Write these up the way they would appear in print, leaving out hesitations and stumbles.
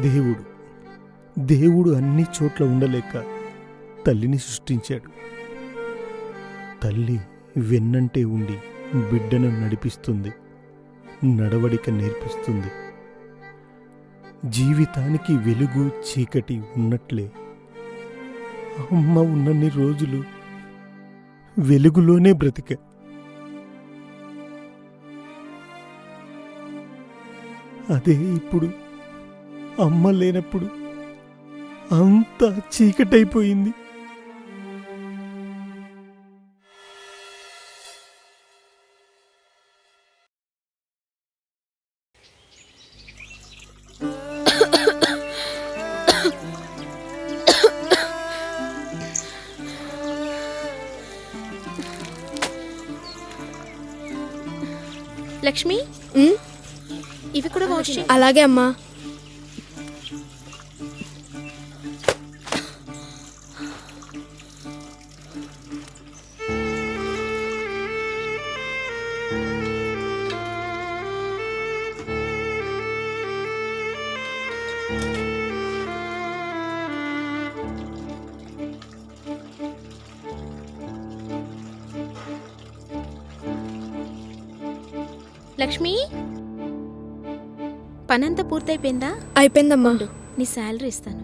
దేవుడు అన్ని చోట్ల ఉండలేక తల్లిని సృష్టించాడు. తల్లి వెన్నంటే ఉండి బిడ్డను నడిపిస్తుంది, నడవడిక నేర్పిస్తుంది. జీవితానికి వెలుగు చీకటి ఉన్నట్లే అమ్మ ఉన్నన్ని రోజులు వెలుగులోనే బ్రతిక. అదే ఇప్పుడు అమ్మ లేనప్పుడు అంతా చీకటైపోయింది. లక్ష్మి, ఇవి కూడా వాష్. అలాగే అమ్మా. లక్ష్మి, పనంతా పూర్తయిపోయిందా? అయిపోయిందమ్మా. నీ శాలరీ ఇస్తాను.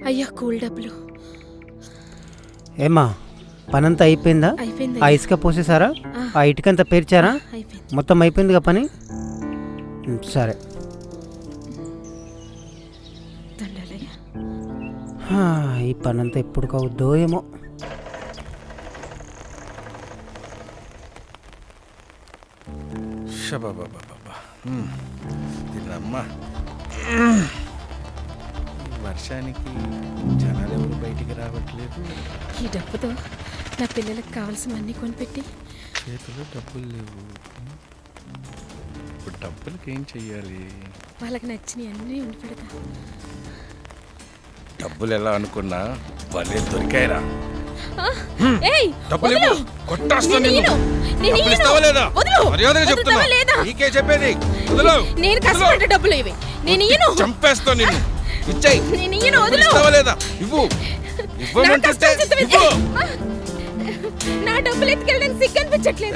అయ్యా, కూల్ డబ్బులు. ఏమ్మా, పనంతా అయిపోయిందా? అయిపోయింది. ఆ ఇసుక పోసేసారా? ఆ ఇటుకంతా పేర్చారా? అయిపోయింది. మొత్తం అయిపోయిందిగా పని? సరే. ఈ పనంతా ఎప్పుడు కావుద్దో ఏమో. తిన్నమ్మా. వర్షానికి జనాలు ఎవరు బయటికి రావట్లేదు. ఈ డబ్బుతో నా పిల్లలకు కావాల్సినవన్నీ కొనిపెట్టి. చేతిలో డబ్బులు లేవు. ఇప్పుడు డబ్బులకి ఏం చెయ్యాలి? వాళ్ళకి నచ్చినవి అన్నీ ఉండి పెడతా. డబ్బులు ఎలా అనుకున్నా వాళ్ళే దొరికాయరా. డబ్బులు నేను కష్టపడ్డ డబ్బులు ఇవి. నేను ఇయ్యను. చంపేస్తా నిన్ను. నేను ఇయ్యను. నా డబ్బులు ఎత్తుకెళ్ళడానికి సిగ్గు అనిపించట్లేదు.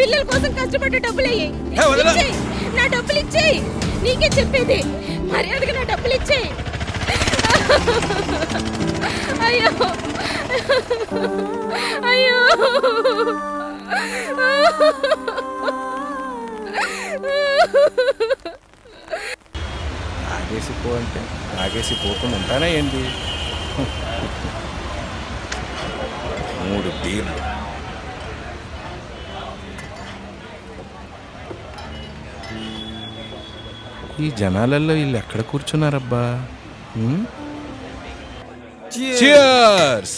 పిల్లల కోసం కష్టపడ్డ డబ్బులు అయ్యాయి. నా డబ్బులు ఇచ్చేయి. నీకే చెప్పేది, మర్యాదగా నా డబ్బులు ఇచ్చేయి. అయ్యో అయ్యో, ఆగేసి పో అంటే ఆగేసి పోకుండా ఉంటానా ఏంటి? 3 బీర్లు. ఈ జనాలలో వీళ్ళు ఎక్కడ కూర్చున్నారబ్బా? Cheers!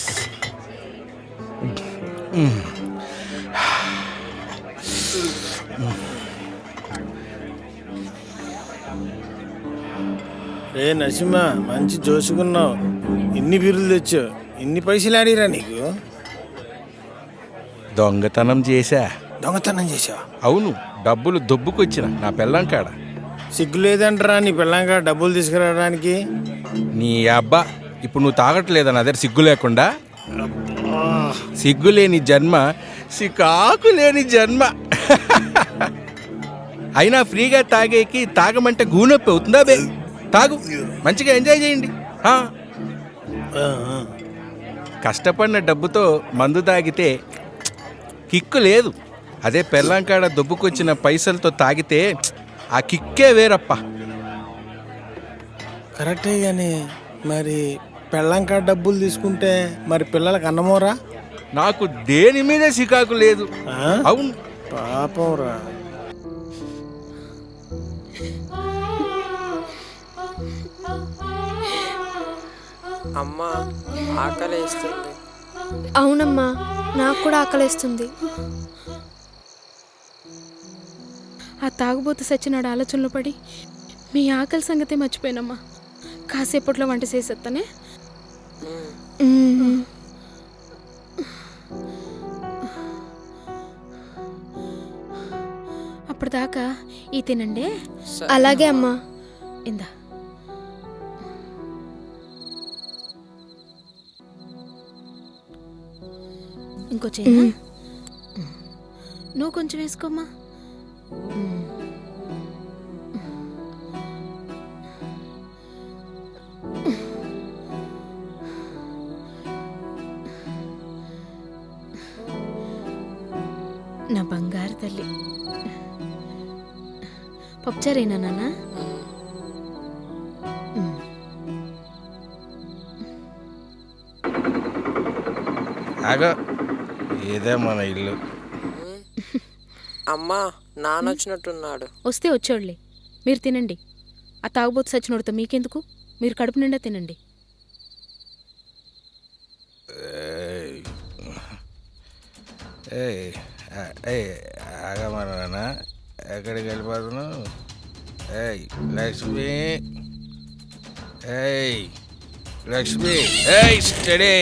రే నరసింహ, మంచి జోసుకున్నావు. ఇన్ని బీరులు తెచ్చావు. ఇన్ని పైసలు ఆడిరా నీకు? దొంగతనం చేశా. దొంగతనం చేసావా? అవును, డబ్బులు దొబ్బుకొచ్చిన నా పెళ్ళాం కాడ. సిగ్గు లేదంటరా నీ పెళ్ళాంగా డబ్బులు తీసుకురావడానికి? నీ అబ్బా, ఇప్పుడు నువ్వు తాగట్లేదా నా దగ్గర సిగ్గు లేకుండా? సిగ్గు లేని జన్మ, సికాకు లేని జన్మ. అయినా ఫ్రీగా తాగేకి తాగమంటే గూనొప్పి అవుతుందా బే? తాగు, మంచిగా ఎంజాయ్ చేయండి. కష్టపడిన డబ్బుతో మందు తాగితే కిక్కు లేదు. అదే పెళ్ళంకాడ దొబ్బుకొచ్చిన పైసలతో తాగితే ఆ కిక్కే వేరప్ప. కరెక్టే కానీ మరి పెళ్ళంకా డబ్బులు తీసుకుంటే మరి పిల్లలకు అన్నమోరా? నాకు దేని మీద చికాకు లేదు. ఆ? అవును, పాపంరా. అమ్మా ఆకలేస్తుంది. అవునమ్మా, నాకు కూడా ఆకలేస్తుంది. ఆ తాగుబోతు సచ్చినాడు ఆలోచనలో పడి మీ ఆకలి సంగతే మర్చిపోయానమ్మా. కాసేపట్లో వంట చేసేస్తానే. అప్పటిదాకా ఈ తినండి. అలాగే అమ్మా. ఇందా ఇంకో చెయ్యి. నువ్వు కొంచెం వేసుకోమ్మా. నా బంగారు తల్లి. పప్పుచారేనా నాన్న? ఆగో, ఇదే మన ఇల్లు. అమ్మా నాన్న వచ్చినట్టున్నాడు. వస్తే వచ్చేవాళ్ళే. మీరు తినండి. ఆ తాగుబోతు సచ్చినోడితో మీకెందుకు? మీరు కడుపు నిండా తినండి. ఆగమన్నా, ఎక్కడికి వెళ్ళిపోతున్నావు? ఏయ్ లక్ష్మి, ఏయ్ లక్ష్మి, ఏయ్ స్టడీ.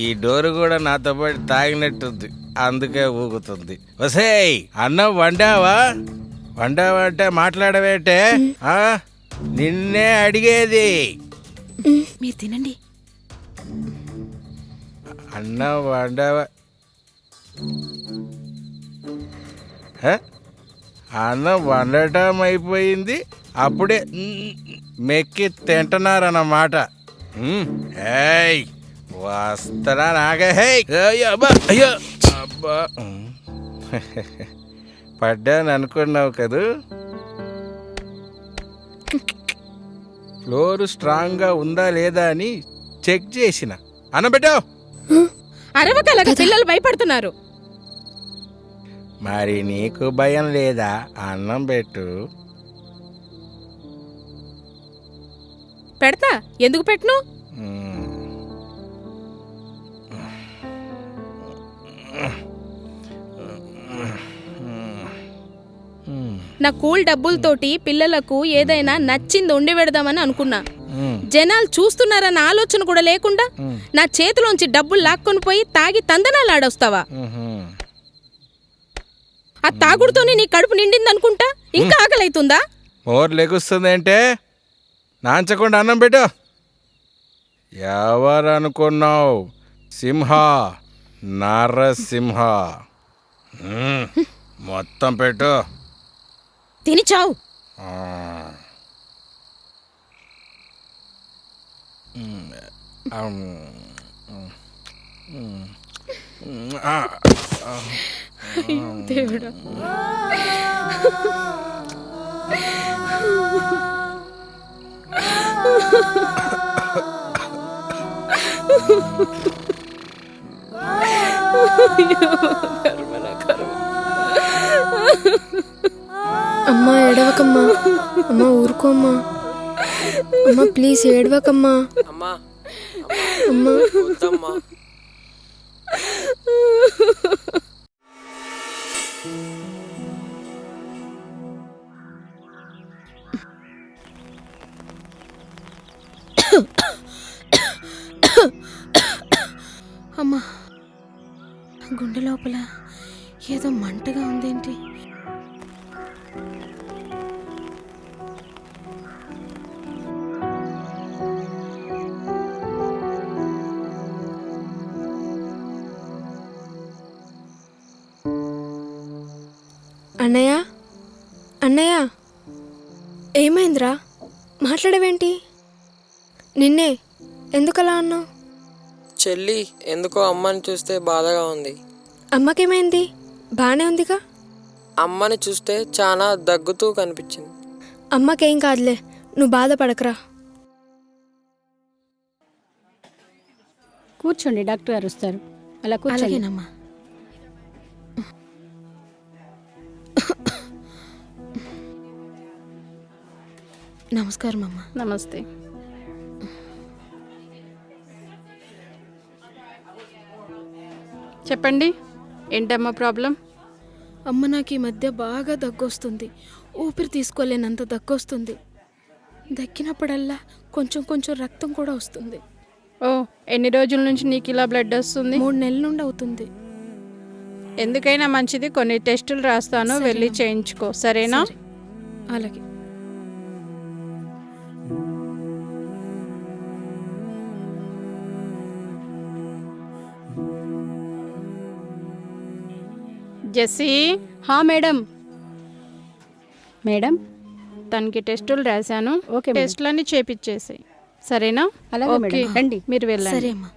ఈ డోరు కూడా నాతో పాటు తాగినట్టుంది, అందుకే ఊగుతుంది. వసేయ్, అన్నం వండావా? వండావా అంటే మాట్లాడవేటే? నిన్నే అడిగేది. మీరు తినండి. అన్నం వండావా? అన్నం వండటం అయిపోయింది, అప్పుడే మెక్కి తింటున్నారన్నమాట. ఏయ్ వస్తారా నాగే? అబ్బా, అయ్యో అబ్బా, పడ్డాను అనుకున్నావు కదూ. ఫ్లోర్ స్ట్రాంగ్గా ఉందా లేదా అని చెక్ చేసిన. అన్నం పెట్టావు. అరవకలాగా పిల్లలు భయపడుతున్నారు. మరి నీకు భయం లేదా? అన్నం పెట్టు. పెడతా, ఎందుకు పెట్టను? నా కూల్ డబ్బులతోటి పిల్లలకు ఏదైనా నచ్చింది వండి పెడదామని అనుకున్నా. జనాలు చూస్తున్నారన్న ఆలోచన కూడా లేకుండా నా చేతిలోంచి డబ్బులు లాక్కొని పోయి తాగి తందనాలు ఆడొస్తావా? ఆ తాగుడుతోనే నీ కడుపు నిండింది అనుకుంటా. ఇంకా ఆకలి అవుతుందా? మోర్ లెగుస్తుంది అంటే నాంచకుండా అన్నం పెట్టు. ఎవరు అనుకున్నావు? సింహ, నరసింహ. మొత్తం పెట్టు. తిని చావు. దేవుడా. అమ్మా ఏడవకమ్మా. అమ్మా ఊరుకోమ్మా. అమ్మా ప్లీజ్ ఏడవకమ్మా. అమ్మా అమ్మా వద్దమ్మా. అమ్మా, గుండె లోపల ఏదో మంటగా ఉందేంటి? అన్నయ్య, అన్నయ్య, ఏమైందిరా? మాట్లాడవేంటి? నిన్నే ఎందుకలా అన్నావు? చెల్లి ఎందుకో అమ్మని చూస్తే బాధగా ఉంది. అమ్మకేమైంది? బాగానే ఉందిగా. అమ్మని చూస్తే చాలా దగ్గుతూ కనిపించింది. అమ్మకేం కాదులే, నువ్వు బాధపడకరా. కూర్చోండి, డాక్టర్ గారు వస్తారు. అలా కూర్చోండి. అలాగేనమ్మా. నమస్కారం అమ్మా. నమస్తే. చెప్పండి, ఏంటమ్మా ప్రాబ్లం? అమ్మ నాకు ఈ మధ్య బాగా దగ్గొస్తుంది. ఊపిరి తీసుకోలేనంత దగ్గొస్తుంది. దక్కినప్పుడల్లా కొంచెం కొంచెం రక్తం కూడా వస్తుంది. ఓ, ఎన్ని రోజుల నుంచి నీకు ఇలా బ్లడ్ వస్తుంది? 3 నెలల నుండి అవుతుంది. ఎందుకైనా మంచిది, కొన్ని టెస్టులు రాస్తాను, వెళ్ళి చేయించుకో, సరేనా? సరే. అలాగే. జెస్సీ. హా మేడం. మేడం తనకి టెస్టులు రాశాను. Okay madam. టెస్టులన్నీ చేపిచ్చేసాయి, సరేనా? అలాగే మేడం. ఓకే, రండి. మీరు వెళ్ళండి. సరే అమ్మా.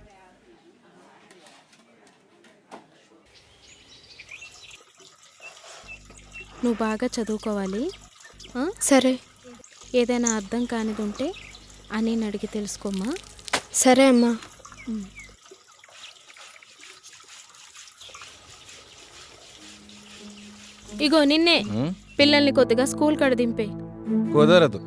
నువ్వు బాగా చదువుకోవాలి. ఆ? సరే ఏదైనా అర్థం కానిది ఉంటే అని అడిగి తెలుసుకోమ్మా. సరే అమ్మా. ఇగో నిన్నే పిల్లల్ని కొద్దిగా స్కూల్ కాడ దింపే. కుదరదు.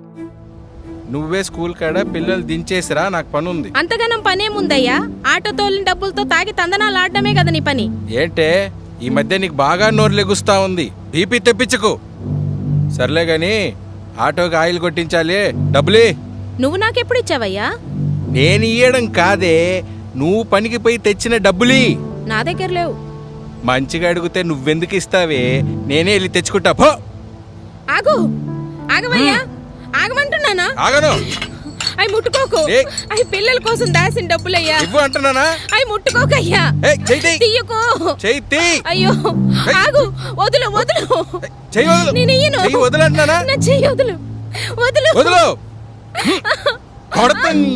నువ్వే స్కూల్ కాడ పిల్లలు దించేసిరా, నాకు పని ఉంది. అంతగానం పనేముందయ్యా? ఆటో తోలిన డబ్బులతో తాగి తందనాలు ఆడటమే కదా నీ పని. ఏంటే ఈ మధ్య నీకు బాగా నోరు లెగుస్తా ఉంది, బీపీ తెప్పించుకో. సర్లే గాని ఆటోకి ఆయిల్ కొట్టించాలి, డబ్బులే. నువ్వు నాకెప్పుడు ఇచ్చావయ్యా? నేను ఇయ్యడం కాదే, నువ్వు పనికి పోయి తెచ్చిన డబ్బులి. నా దగ్గర లేవు. మంచిగా అడిగితే నువ్వెందుకు ఇస్తావే, నేనే వెళ్ళి తెచ్చుకుంటా. పో. ఆగు, ఆగవయ్యా, ఆగమంటున్నానా? ఆగను. అవి ముట్టుకోకు. ఏయ్. అవి పిల్లల కోసం దాసిన డబ్బులయ్యా. ఇవ్వు అంటున్నానా? అవి ముట్టుకోకయ్యా. ఏయ్, చెయ్యి తీ. తీయకు. చెయ్యి తీ. అయ్యో, ఏయ్. ఆగు, వదులు వదులు. చెయ్యి వదులు. నేను ఇయ్యను. చెయ్యి వదులు అంటున్నానా? నా చెయ్యి వదులు, వదులు. వదులు. కొడతాను.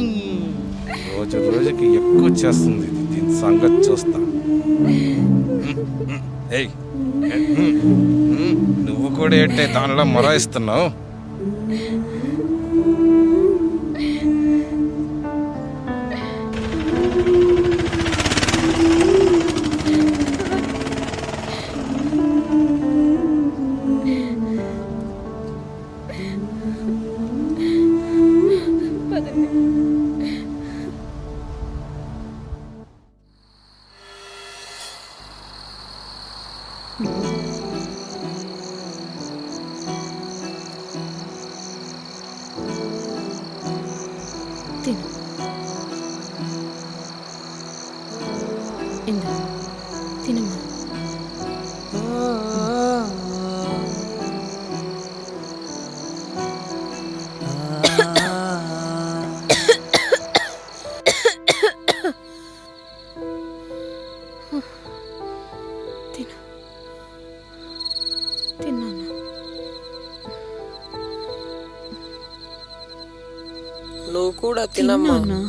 రోజు రోజుకి ఎక్కువ చేస్తుంది ఇది, దీని సంగతి చూస్తా. ఏయ్, నువ్వు కూడా ఏంటే దానిలో మొరాయిస్తున్నావు? తిను. ఇందా, తినమ్మా. తిను. తిన్నాను. నువ్వు కూడా తినమ్మా. తిన్నానా?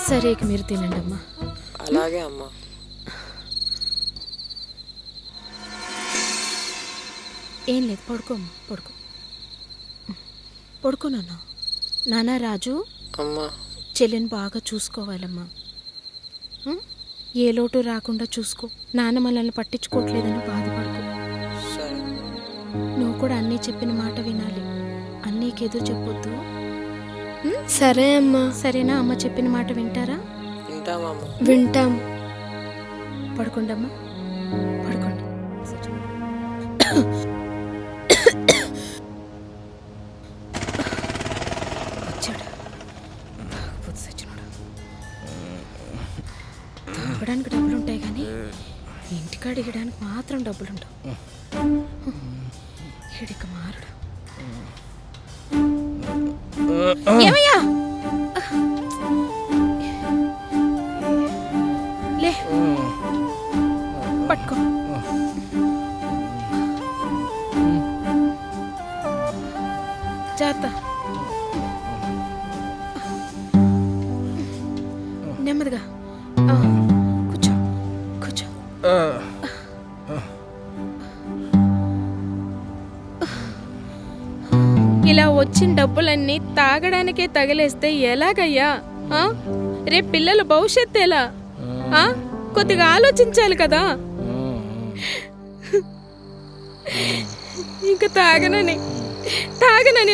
సరే, ఇక మీరు తినండి అమ్మా. అలాగే అమ్మా. ఏం లేదు, పడుకో అమ్మా, పడుకో. పడుకో నాన్న. నాన్న రాజు, అమ్మా చెల్లిని బాగా చూసుకోవాలమ్మా. ఏ లోటు రాకుండా చూసుకో. నాన్న మనల్ని పట్టించుకోవట్లేదని బాధపడుకో. సరే. నువ్వు కూడా అన్నీ చెప్పిన మాట వినాలి. అన్నీకేదో చెప్పొద్దు. సరే అమ్మా. సరేనా? అమ్మ చెప్పిన మాట వింటారా? వింటామమ్మా. వింటాం. పడుకోండి అమ్మా, పడుకోండి. వచ్చాడు, తాగుబోతు సచ్చినోడు. ఇవ్వడానికి డబ్బులు ఉంటాయి కానీ ఇంటికాడ ఇవ్వడానికి మాత్రం డబ్బులు ఉండవు. ఇడిక మారడు. ఏమయ్యా లే పట్టుకో. జాగ్రత్త. నెమ్మదిగా. కూర్చో కూర్చో. ఇలా వచ్చిన డబ్బులన్నీ తాగడానికే తగిలేస్తే ఎలాగయ్యా? రేపు పిల్లల భవిష్యత్తు ఎలా? కొద్దిగా ఆలోచించాలి కదా. ఇంకా తాగనని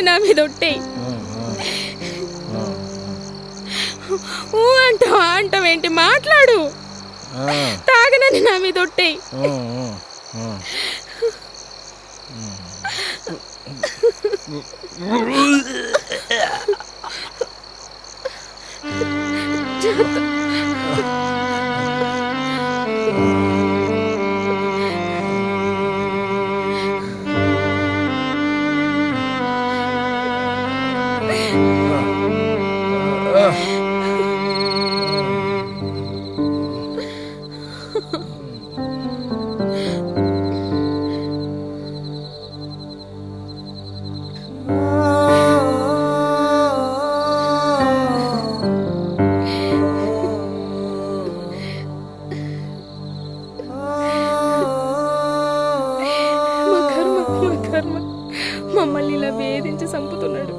నా మీద ఒట్టేయి. అంటావేంటి? మాట్లాడు. తాగనని నా మీద ఒట్టేయి. మమ్మల్ని ఇలా వేధించి చంపుతున్నాడు.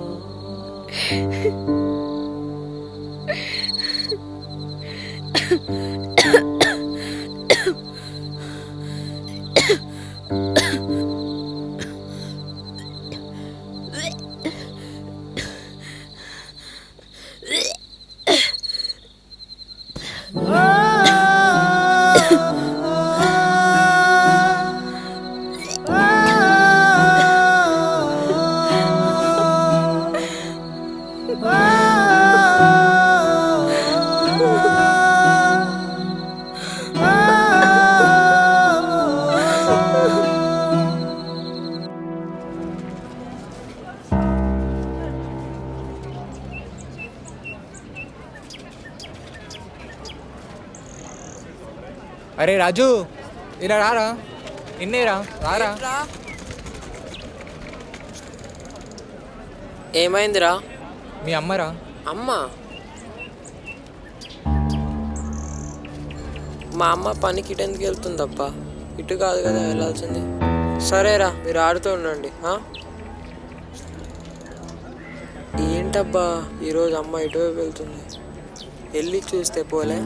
అరే రాజు, ఇలా రారా. ఇన్నేరా, రారా. ఏమైందిరా? మీ అమ్మరా. అమ్మ? మా అమ్మ పనికి ఇటు ఎందుకు వెళ్తుందప్పా? ఇటు కాదు కదా వెళ్ళాల్సింది. సరేరా, మీరు ఆడుతూ ఉండండి. ఏంటబ్బా ఈరోజు అమ్మ ఇటువైపు వెళ్తుంది? వెళ్ళి చూస్తే పోలే.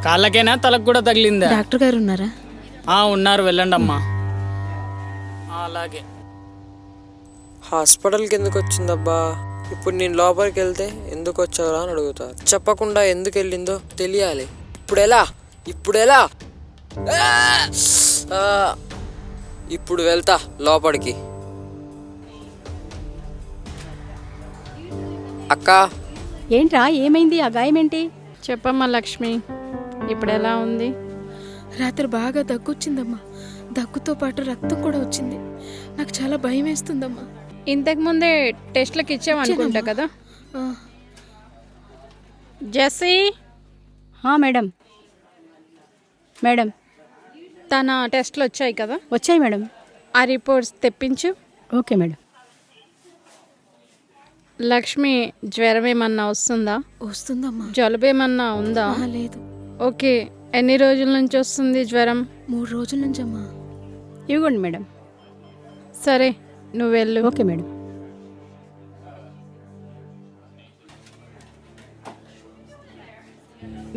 కాళ్ళకైనా తలకు కూడా తగిలిందా? డాక్టర్ గారు ఉన్నారా? ఉన్నారు, వెళ్ళండి అమ్మా. అలాగే. హాస్పిటల్కి ఎందుకు వచ్చిందబ్బా? ఇప్పుడు నేను లోపలికి వెళ్తే ఎందుకు వచ్చావురా అని అడుగుతారు. చెప్పకుండా ఎందుకు వెళ్ళిందో తెలియాలి. ఇప్పుడు ఎలా ఇప్పుడు వెళ్తా లోపలికి. అక్క. ఏంట్రా, ఏమైంది? ఆ గాయమేంటి? చెప్పమ్మా లక్ష్మి, ఇప్పుడు ఎలా ఉంది? రాత్రి బాగా దగ్గొచ్చిందమ్మా. దగ్గుతో పాటు రక్తం కూడా వచ్చింది. నాకు చాలా భయం వేస్తుందమ్మా. ఇంతకుముందే టెస్ట్లకు ఇచ్చామనుకుంటా కదా. జెస్సీ. మేడం. మేడం, తన టెస్ట్లు వచ్చాయి కదా? వచ్చాయి మేడం. ఆ రిపోర్ట్స్ తెప్పించు. Okay madam. లక్ష్మి, జ్వరం ఏమన్నా వస్తుందా? వస్తుందమ్మా. జలుబు ఏమన్నా ఉందా? లేదు. ఓకే, ఎన్ని రోజుల నుంచి వస్తుంది జ్వరం? 3 రోజుల నుంచి అమ్మా. ఇవ్వండి మేడం. సరే, నువ్వు వెళ్ళు. Okay madam.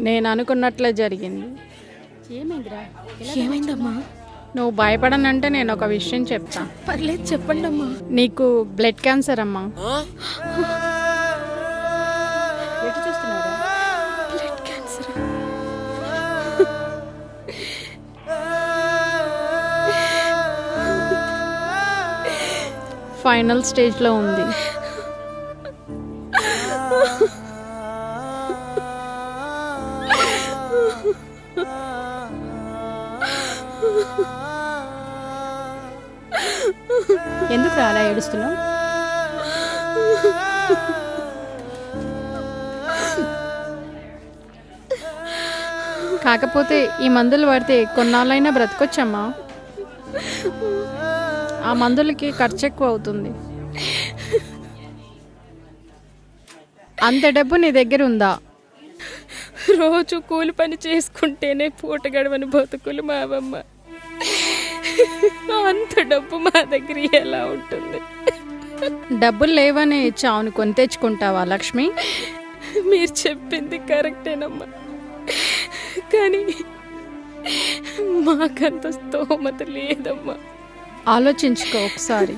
నేను అనుకున్నట్లే జరిగింది. ఏమైందమ్మా? నువ్వు భయపడనంటే నేను ఒక విషయం చెప్తా. పర్లేదు, చెప్పండి అమ్మా. నీకు బ్లడ్ క్యాన్సర్ అమ్మా. ఏడుస్తున్నారా? Blood cancer. ఫైనల్ స్టేజ్లో ఉంది. ఎందుకు అలా ఏడుస్తున్నావు? కాకపోతే ఈ మందులు వాడితే కొన్నాళ్ళైనా బ్రతకొచ్చమ్మా. ఆ మందులకి ఖర్చు ఎక్కువ అవుతుంది. అంత డబ్బు నీ దగ్గర ఉందా? రోజు కూలి పని చేసుకుంటేనే పూట గడవని బతుకులు మావమ్మ. అంత డబ్బు మా దగ్గర ఎలా ఉంటుంది? డబ్బులు లేవని చావుని కొని తెచ్చుకుంటావా లక్ష్మి? మీరు చెప్పింది కరెక్టేనమ్మా, కానీ మాకంత స్తోమత లేదమ్మా. ఆలోచించుకో ఒకసారి.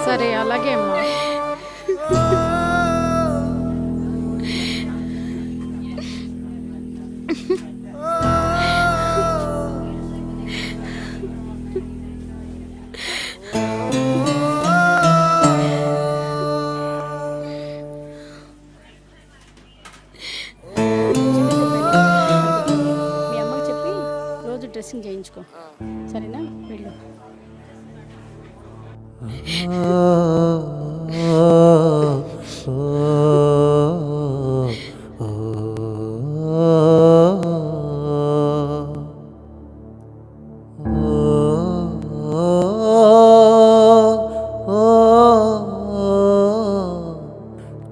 సరే అలాగే అమ్మా. మీ అమ్మకి చెప్పి రోజు డ్రెస్సింగ్ చేయించుకో, సరేనా? వెళ్ళు.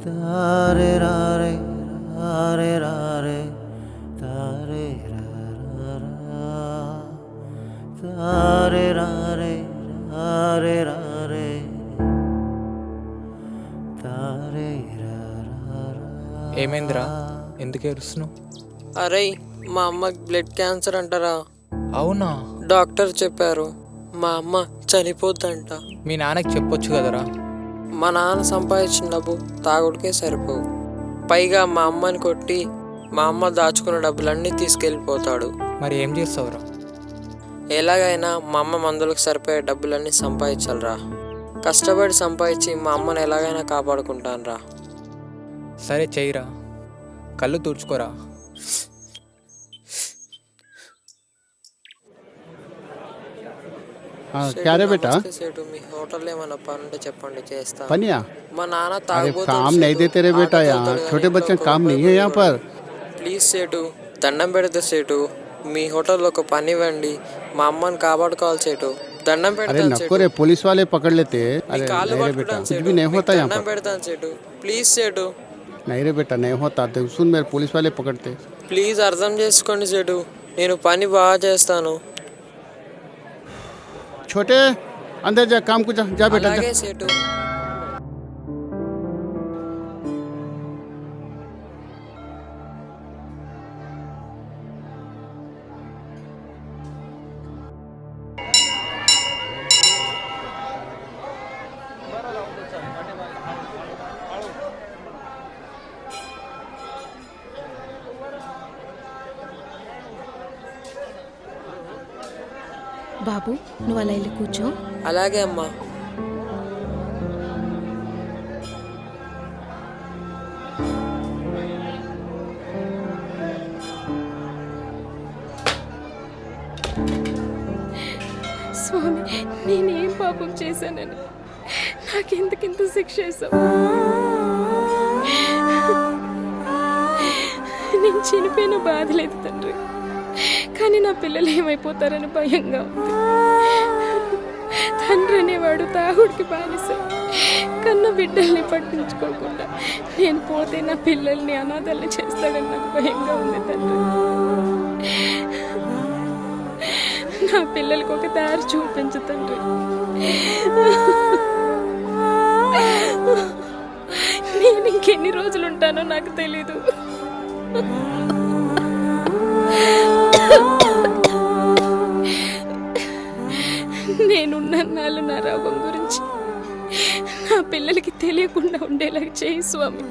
తారే రారే రారే రారే తారే రారా తారే రారే రారే రారే తారే రారా. ఏమైందిరా, ఎందుకు ఏడుస్తున్నావు? అరే మా అమ్మకి బ్లడ్ క్యాన్సర్ అంటారా? అవునా? డాక్టర్ చెప్పారు మా అమ్మ చనిపోద్దంట. మీ నాన్నకి చెప్పొచ్చు కదరా. మా నాన్న సంపాదించిన డబ్బు తాగుడికే సరిపోవు, పైగా మా అమ్మని కొట్టి మా అమ్మ దాచుకున్న డబ్బులన్నీ తీసుకెళ్ళిపోతాడు. మరి ఏం చేస్తావురా? ఎలాగైనా మా అమ్మ మందులకు సరిపోయే డబ్బులన్నీ సంపాదించాలరా. కష్టపడి సంపాదించి మా అమ్మని ఎలాగైనా కాపాడుకుంటానురా. సరే చెయ్యిరా, కళ్ళు తుడుచుకోరా. क्या रे बेटा? सेठू మీ హోటల్లో ఏమైనా పని ఉంటే చెప్పండి, చేస్తా. पनिया మా నాన్న अरे తాగుబోతు. काम नहीं देते रे बेटा, यहाँ छोटे बच्चे काम नहीं है यहाँ पर. ప్లీజ్ సేటు, దండం పెడితే సేటు, మీ హోటల్లో ఒక పని ఇవ్వండి. మా అమ్మని కాపాడుకోవాలి సేటు, దండం अरे పెడతాను नको సేటు. रे, पुलिस वाले पकड़ लेते. మీ अरे కాళ్ళు नहीं रे बेटा, పట్టుకుంటాను कुछ సేటు, भी नहीं మీకు होता यहाँ దండం पर. పెడతాను సేటు, ప్లీజ్ సేటు. नहीं रे बेटा, नहीं होता. तो सुन, मेरे पुलिस वाले पकड़ते. ప్లీజ్ అర్థం చేసుకోండి సేటు, నేను పని బాగా చేస్తాను. छोटे अंदर जा, काम को जा, जा बेटा అలాగే जा. సేటు. బాబు, నువ్వు అలా వెళ్ళి కూర్చో. అలాగే అమ్మా. స్వామి, నేనేం పాపం చేశానని నాకెందుకింత శిక్ష వేశావు? నేను చనిపోయిన బాధ లేదు తండ్రి, కానీ నా పిల్లలు ఏమైపోతారని భయంగా ఉంది. తండ్రి అనేవాడు తాగుడికి బానిస, కన్న బిడ్డల్ని పట్టించుకోకుండా నేను పోతే నా పిల్లల్ని అనాథల్ని చేస్తాడని నాకు భయంగా ఉంది తండ్రి. నా పిల్లలకి ఒక దారి చూపించు తండ్రి. నేను ఇంకెన్ని రోజులు ఉంటానో నాకు తెలీదు. చేయి స్వామి.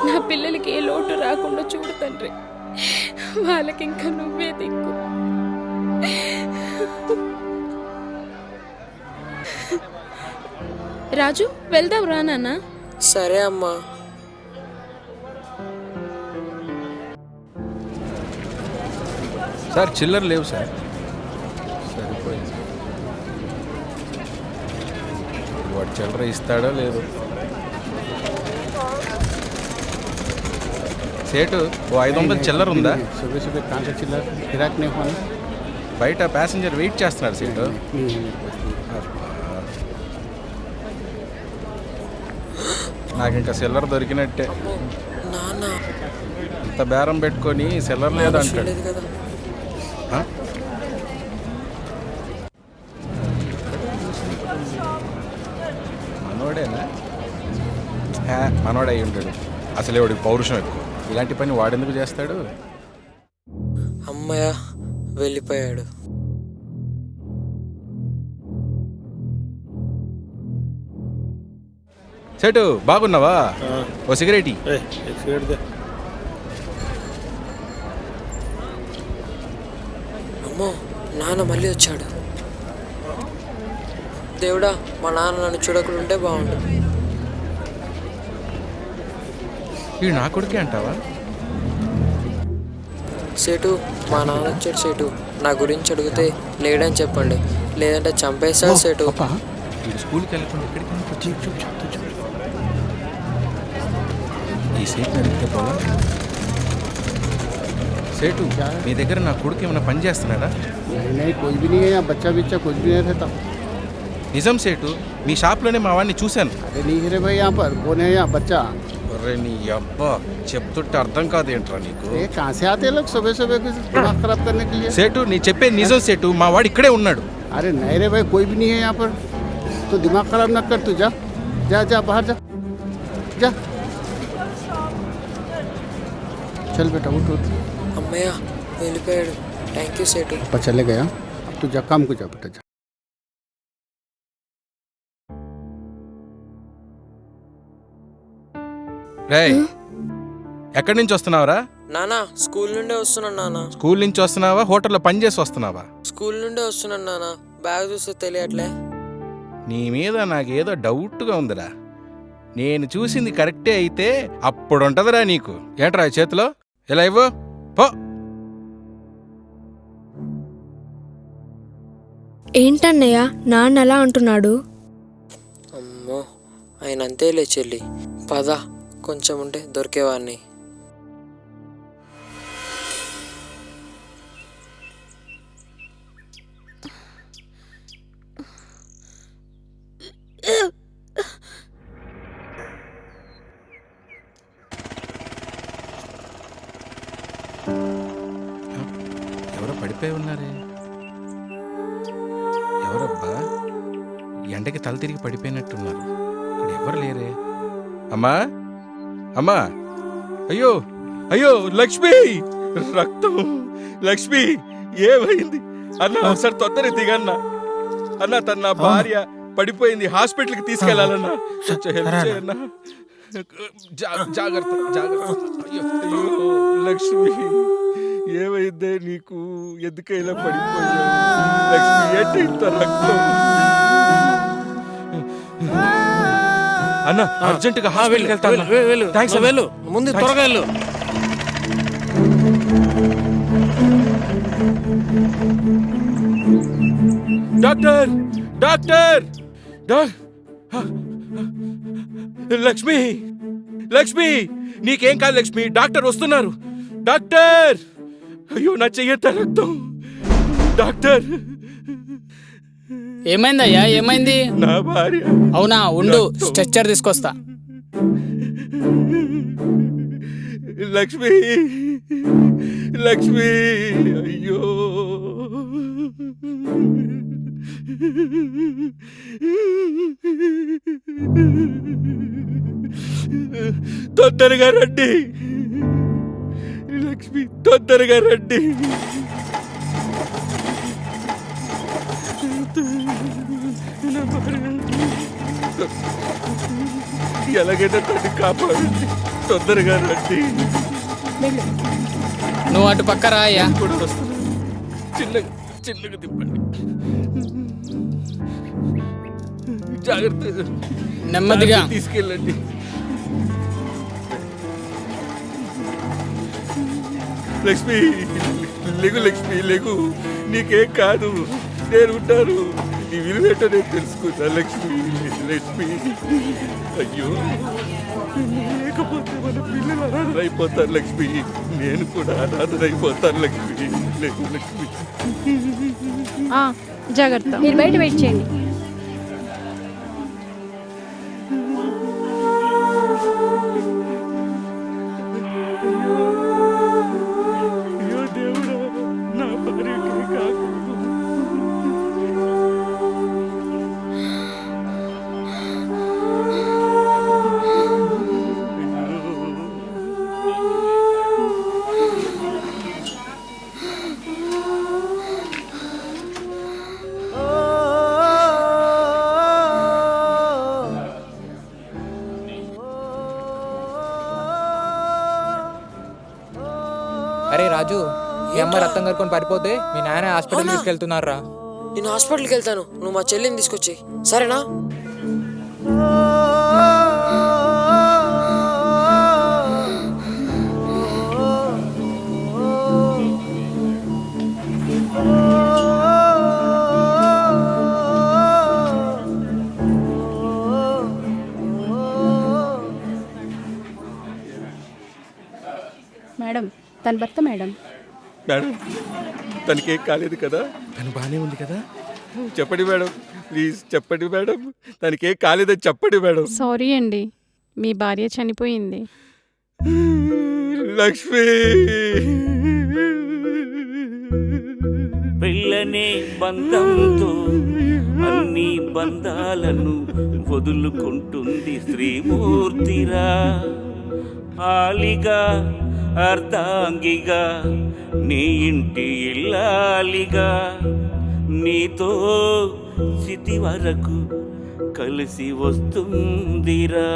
నా పిల్లలకి ఏ లోటు రాకుండా చూడు తండ్రి. వాళ్ళకి ఇంకా నువ్వే దిక్కు. రాజు వెళ్దాం రా నాన్న. సరే అమ్మా. సార్ చిల్లర లేవు సార్. సరిపోయింది. వాడు చిల్లర ఇస్తాడో లేదు. సేటు ఓ 500 చిల్లర ఉందా? सुबह सुबह कहाँ से चिल्ला गिराक नहीं हुआ ना? బయట ప్యాసింజర్ వెయిట్ చేస్తున్నారు సేటు. नहीं है मेरे पास नहीं। నాకు ఇంకా సిల్లర్ దొరికినట్టే. నాన్న ఇంత బేరం పెట్టుకొని సిల్లర్ లేదంటాడు. లేదు కదా. ఆ? మనోడేనా? మనోడే అయి ఉంటాడు. అసలే వాడికి పౌరుషం ఎక్కువ. ఇలాంటి పని వాడెందుకు చేస్తాడు? అమ్మయ్య వెళ్ళిపోయాడు. సేటు బాగున్నావా? ఓ సిగరెట్ ఇయ్యి. ఎక్స్పీరియడ్ అమ్మో నాన్న మళ్ళీ వచ్చాడు. దేవుడా మా నాన్న నన్ను చూడకుండా ఉంటే బాగుండు. వీడు నా కొడుకే అంటావా? సేటు మా నాన్న వచ్చాడు. సేటు నా గురించి అడిగితే లేడని చెప్పండి, లేదంటే చంపేస్తాడు సేటు. వీడు స్కూల్కి వెళ్ళకుండా ఎక్కడికి ఈ సీట్ అడిగితే పోవా? సేటు మీ దగ్గర నా కొడుకు ఏమైనా పని చేస్తున్నాడా? नहीं नहीं कोई भी नहीं है यहाँ, बच्चा बिच्चा कुछ भी नहीं रहता। నిజం సేటు, మీ షాప్లోనే మా వాడిని చూశాను. अरे नहीं है रे भाई, यहाँ पर कौन है यहाँ बच्चा? అరే నీ అబ్బా, చెప్తుంటే అర్థం కాదేంట్రా నీకు? ये कहाँ से आते हैं लोग सुबह सुबह कुछ दिमाग खराब करने के लिए? సేటు నీ చెప్పే నిజం సేటు, మా వాడు ఇక్కడే ఉన్నాడు. अरे नहीं रे भाई, कोई भी नहीं है यहाँ पर। तो दिमाग खराब न कर, तू जा जा जा बाहर जा जा। चल बेटा उठ उठ। అమ్మయ్య వెళ్ళిపోయాడు. థ్యాంక్ యూ సేటు. पापा चले गया, अब तू जा काम को जा बेटा जा। రేయ్, ఎక్కడి నుంచి వస్తున్నావురా? నానా స్కూల్ నుండే వస్తున్నాను నాన్న. స్కూల్ నుంచి వస్తున్నావా? హోటల్లో పని చేసి వస్తున్నావా? స్కూల్ నుండే వస్తున్నాను నాన్న. బ్యాగ్ చూస్తే తెలియట్లే. నీ మీద నాకేదో డౌట్గా ఉందిరా. నేను చూసింది కరెక్టే అయితే అప్పుడు ఉంటదిరా నీకు. ఏంట్రా ఈ చేతిలో? ఇలా ఇవ్వు పో. ఏంటన్నయ్య నాన్న అలా అంటున్నాడు? అమ్మో ఆయన అంతేలే చెల్లి. పద కొంచెం ఉంటే దొరికేవాడిని. ఎవరో పడిపోయి ఉన్నారే. ఎవరబ్బా? ఎండకి తల తిరిగి పడిపోయినట్టున్నారు. ఇక్కడ ఎవరు లేరే. అమ్మా అమ్మా, అయ్యో అయ్యో లక్ష్మి, రక్తం. లక్ష్మి ఏమైంది అన్న? ఒకసారి తొందరగా దిగన్నా. అన్న తన నా భార్య పడిపోయింది, హాస్పిటల్కి తీసుకెళ్లాలన్నా. కొంచెం హెల్ప్ చేయన్నా. జాగ్రత్త జాగ్రత్త. అయ్యో అయ్యో లక్ష్మి ఏమైందే నీకు? ఎందుకు ఇలా పడిపోయావు లక్ష్మి? ఏంటి ఇంత రక్తం? అన్న అర్జెంటుగా హాస్పిటల్కి వెళ్తాను. థ్యాంక్స్. వెళ్ళు ముందు త్వరగా వెళ్ళు. డాక్టర్ డాక్టర్ లక్ష్మి లక్ష్మి నీకేం కాదు లక్ష్మి, డాక్టర్ వస్తున్నారు. డాక్టర్ అయ్యో నా చెయ్యత రక్తం. డాక్టర్ ఏమైందయ్యా? ఏమైంది? నా భార్య. అవునా, ఉండు స్ట్రెచ్చర్ తీసుకొస్తా. లక్ష్మి లక్ష్మి అయ్యో తొందరగా రండి లక్ష్మి, తొందరగా రండి. ఎలాగైనా తన్ని కాపాడండి, తొందరగా రండి. వెళ్ళు. నువ్వు అటు పక్క రా అయ్యా. కూడా వస్తున్నాను. చిన్నగా చిన్నగా తిప్పండి. జాగ్రత్తగా నెమ్మదిగా. తీసుకెళ్ళండి. లక్ష్మి, లెగు లక్ష్మి, లెగు. నీకేం కాదు, నేను ఉంటాను. నీ విలువేటో నేను తెలుసుకున్నా లక్ష్మి. లక్ష్మి, అయ్యో, లేకపోతే మన పిల్లలు అనాథరైపోతారు లక్ష్మి. నేను కూడా అనాథరైపోతాను లక్ష్మి. లెగు లక్ష్మి. జాగ్రత్త. మీరు బయట వెయిట్ చేయండి. అయ్యో దేవుడా, నా భార్యకే కాదు. అరే రాజు, మీ అమ్మ రక్తం కలుకొని పడిపోతే మీ నాన్న హాస్పిటల్ తీసుకెళ్తున్నారా? నేను హాస్పిటల్కి వెళ్తాను, నువ్వు మా చెల్లిని తీసుకొచ్చేయి, సరేనా? మేడం, తన భర్త మేడం. మేడం, తనకేం కాలేదు కదా? తను బాగానే ఉంది కదా? చెప్పండి మేడం, ప్లీజ్ చెప్పండి మేడం. తనకేం కాలేదని చెప్పండి మేడం. సారీ అండి, మీ భార్య చనిపోయింది. లక్ష్మి, పెళ్ళనే బంధంతో అన్ని బంధాలను వదులుకుంటుంది శ్రీమూర్తిరా. ఆలిగా అర్ధాంగిగా నీ ఇంటి ఇల్లాలిగా నీతో చితి వరకు కలిసి వస్తుందిరా.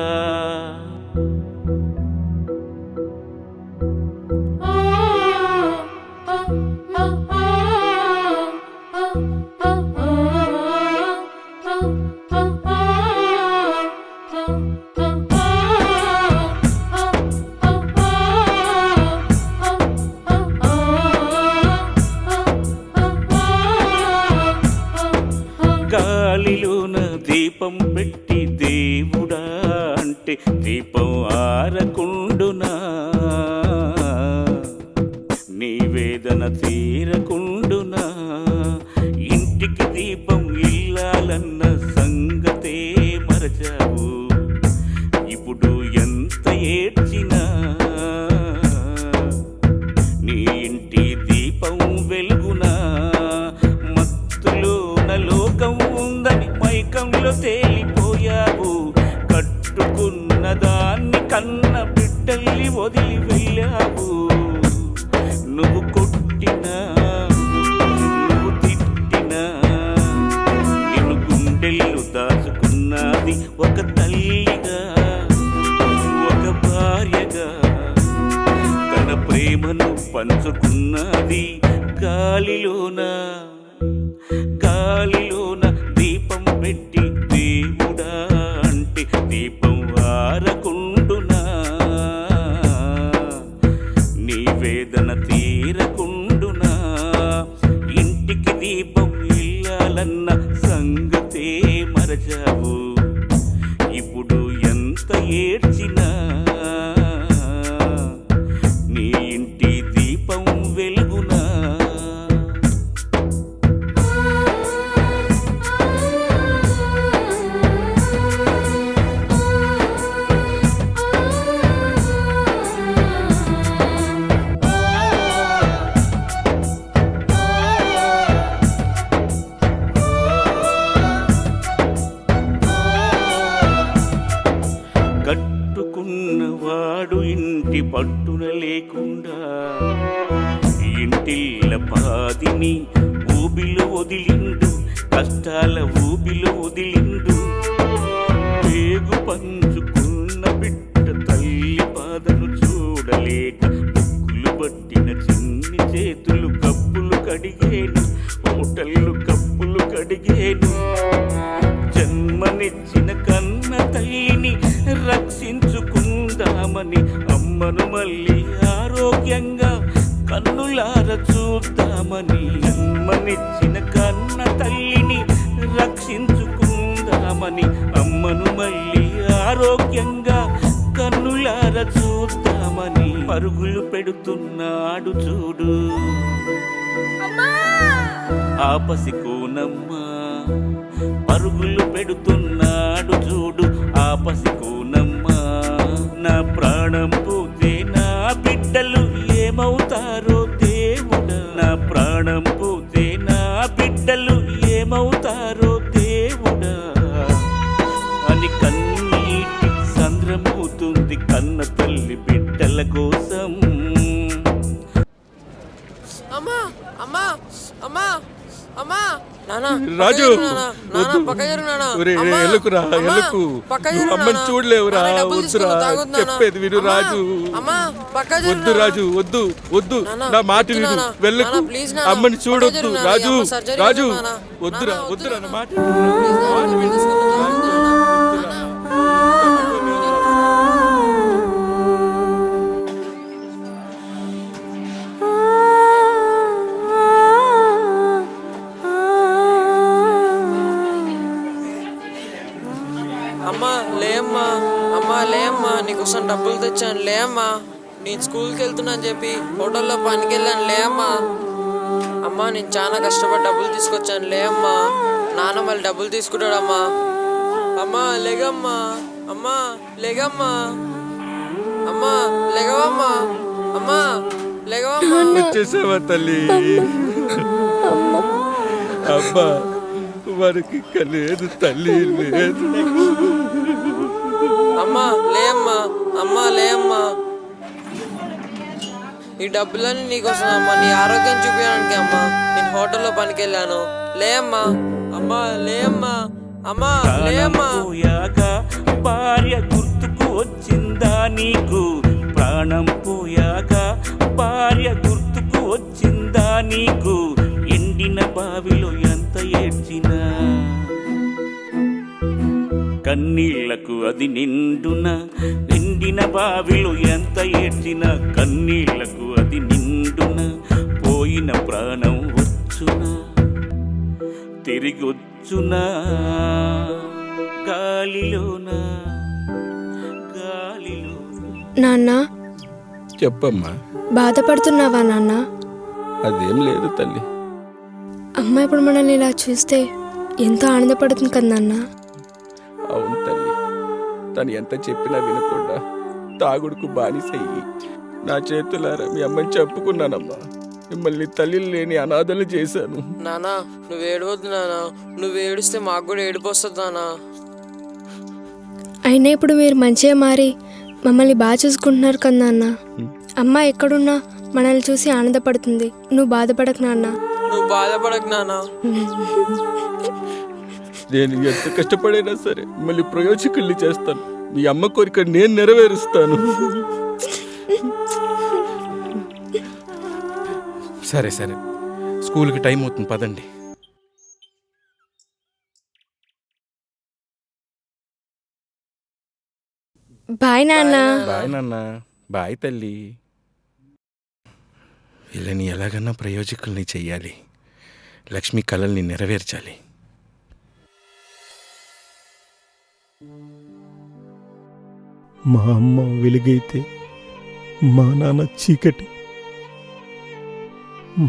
గాలిలోన దీపం పెట్టి దేవుడా అంటే దీపం ఆరకుండునా, నీ వేదన తీరకుండునా. ఇంటికి దీపం ఇల్లాలన్న సంగతే మరచావు, ఇప్పుడు ఎంత ఏడ్చినా నీ ఇంటి దీపం వెలుగునా. మత్తులోన లోకం ఉందని మైకంలో తేలిపోయావు, కట్టుకున్న దాన్ని కన్న బిడ్డల్ని వదిలి వెళ్ళావు. నువ్వు కొట్టినా నువ్వు తిట్టినా నిన్ను గుండెల్లో దాచుకున్నది ఒక తల్లిగా, ఒక భార్యగా. తన ప్రేమను పంచుకున్నది గాలిలోన, గాలిలోన దీపం పెట్టి దేవుడా అంటే దీపం ఆరకుండునా, నీ వేదన తీరకుండునా. ఇంటికి దీపం ఇల్లాలన్న సంగతే మరచావు, ఇప్పుడు ఎంత ఏడ్చినా నీ ఇంటి దీపం వెలుగునా. కట్టుకున్నవాడు ఇంటి పట్టున లేకుండా ఇంటిల్ల పాదిని ఊబిలో వదిలిండు, కష్టాల ఊబిలో వదిలిండు. పేగు పంచుకున్న బిడ్డ తల్లి బాధను చూడలేక ముక్కులు పట్టిన చిన్ని చేతులు కప్పులు కడిగేను, హోటళ్ళు కప్పులు కడిగేను. జన్మనిచ్చిన కన్న తల్లిని రక్షించుకుందామని అమ్మను మళ్ళీ ఆరోగ్యంగా కన్నులార చూద్దామని. జన్మనిచ్చిన కన్న తల్లిని రక్షించుకుందామని అమ్మను మళ్ళీ ఆరోగ్యంగా కన్నులార చూద్దామని పరుగులు పెడుతున్నాడు చూడు ఆపసి కోనమ్మా. పరుగులు పెడుతున్నాడు చూడు ఆపసి కోనమ్మా. నా ప్రాణం పోతే నా బిడ్డలు ఏమవుతారో దేవుడా, నా ప్రాణం పోతే నా బిడ్డలు ఏమవుతారో దేవుడా అని కన్నీటి సంద్రమవుతుంది కన్న తల్లి బిడ్డల కోసం. అమ్మా అమ్మా అమ్మా అమ్మా నానా రాజు, నానా పక్క జరుగు నానా. ఒరే, అమ్మా, ఎలుకురా, అమ్మా, ఎలుకు. పక్క నువ్వు జరుగు అమ్మని నానా. చూడలేవురా, నానా, డబ్బులు వద్దురా, తీసుకుని తాగొద్దు నానా. చెప్పేది విను అమ్మా, రాజు. అమ్మా పక్క జరుగు వద్దు నానా. రాజు, వద్దు వద్దు, నానా, నా మాట వద్దు విను, నానా. వెళ్ళకు. నానా, ప్లీజ్ నానా. అమ్మని పక్క చూడొద్దు జరుగు నానా. రాజు. అమ్మ సర్జరీ రాజు, ఉంది నానా. వద్దురా, నానా, వద్దురా, వద్దు నా మాట నానా. విను. ప్లీజ్ నానా, మాట విను. తీసుకుని తాగొద్దు నానా. అమ్మా లేమ్మా, అమ్మా లేమ్మా, నీకోసం డబ్బులు తెచ్చాను లేమ్మా. నేను స్కూల్కి వెళ్తున్నాను చెప్పి హోటల్లో పనికి వెళ్ళాను లేమ్మా. అమ్మా నేను చాలా కష్టపడి డబ్బులు తీసుకొచ్చాను లేమ్మా. నాన్న మళ్ళీ డబ్బులు తీసుకుంటాడమ్మా. అమ్మా లేగమ్మా, అమ్మా లేగమ్మా, అమ్మా లేగవమ్మా, అమ్మా లేగవమ్మా. వచ్చేసావా తల్లి? అబ్బా వారికి ఇక లేదు తల్లి, లేదు. అమ్మా లేమ్మా, అమ్మా లేమ్మా. ఈ డబ్బులన్నీ నీకోసం అమ్మా, నీ ఆరోగ్యం చూపించడానికి అమ్మా నేను హోటల్లో పనికి వెళ్ళాను లేమ్మా. అమ్మా లేమ్మా, అమ్మా లేమ్మా. పోయాక భార్య గుర్తుకు వచ్చిందా నీకు? ప్రాణం పోయాక భార్య గుర్తుకు వచ్చిందా నీకు? ఎండిన బావిలో ఎంత ఏడ్చినా కన్నీళ్లకు అది నిండునా. ఎండిన బావిలో ఎంత ఏడ్చినా కన్నీళ్లకు అది నిండునా. పోయిన ప్రాణం వచ్చునా, తిరిగొచ్చునా. గాలిలోనా, గాలిలో. నాన్న, చెప్పమ్మా. బాధపడుతున్నావా నాన్న? అదేం లేదు తల్లి. అమ్మ ఇప్పుడు మనల్ని ఇలా చూస్తే ఎంతో ఆనందపడుతుంది కదా నాన్న. అవును తల్లి, తను ఎంత చెప్పినా వినకుండా తాగుడుకు బానిసయ్యి నా చేతులారా మీ అమ్మని చెప్పుకున్నానమ్మా. మిమ్మల్ని తల్లి లేని అనాథలు చేశాను. నానా నువ్వు ఏడవద్దు నానా, నువ్వు ఏడిస్తే మాకు కూడా ఏడుపు వస్తుంది నానా. అయినా ఇప్పుడు మీరు మంచిగా మారి మమ్మల్ని బాగా చూసుకుంటున్నారు కదా నాన్న. అమ్మ ఎక్కడున్నా మనల్ని చూసి ఆనందపడుతుంది. నువ్వు బాధపడకు నాన్న. నువ్వు బాధపడకు నానా. నేను ఎంత కష్టపడైనా సరే మిమ్మల్ని ప్రయోజకుల్ని చేస్తాను. మీ అమ్మ కోరిక నేను నెరవేరుస్తాను. సరే సరే, స్కూల్కి టైం అవుతుంది, పదండి. బాయ్ నాన్న. బాయ్ నాన్న. బాయ్ తల్లి. వీళ్ళని ఎలాగన్నా ప్రయోజకుల్ని చెయ్యాలి. లక్ష్మి కలల్ని నెరవేర్చాలి. మా అమ్మ వెలుగైతే మా నాన్న చీకటి.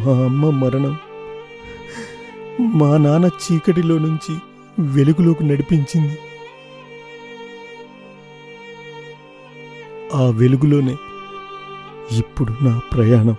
మా అమ్మ మరణం మా నాన్న చీకటిలో నుంచి వెలుగులోకి నడిపించింది. ఆ వెలుగులోనే ఇప్పుడు నా ప్రయాణం.